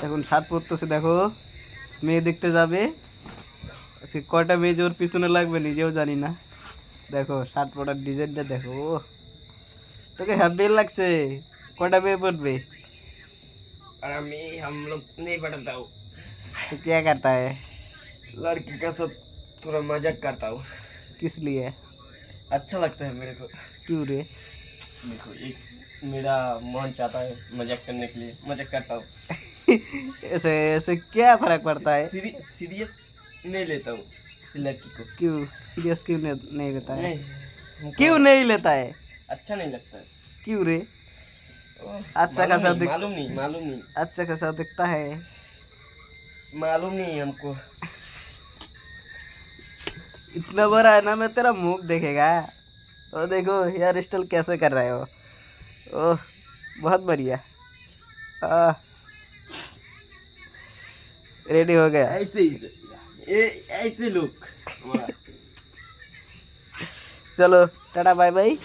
এখন শার্ট পরতেছে দেখো, মেয়ে দেখতে যাবে। আজকে কয়টা মেয়ে যে ওর পিছনে লাগবে নিজেও জানি না। দেখো শার্ট পরার ডিজাইনটা দেখো, তোকে হ্যাপি লাগছে। কয়টা মেয়ে पढ़বে? और हम लोग नहीं पढ़ता हूँ। तो क्या करता है? लड़की का साथ थोड़ा मजाक करता हूँ। किस लिए? अच्छा लगता है मेरे को। क्यों रे? देखो एक मेरा मन चाहता है मजाक करने के लिए, मजाक करता हूँ। ऐसे ऐसे क्या फर्क पड़ता है? सीरियस नहीं लेता हूँ इस लड़की को। क्यों सीरियस क्यों नहीं लेता है? नहीं हमको क्यों नहीं लेता है? अच्छा नहीं लगता है। क्यों रे? अच्छा मालूम खासा नहीं, मालूम नहीं अच्छा खासा दिखता है। मालूम नहीं हमको। इतना बड़ा है ना, मैं तेरा मुंह देखेगा। और देखो हेयर स्टाइल कैसे कर रहे हो। ओह बहुत बढ़िया। रेडी हो गया? ऐसे ही ऐसे लोग चलो टाटा बाय बाय।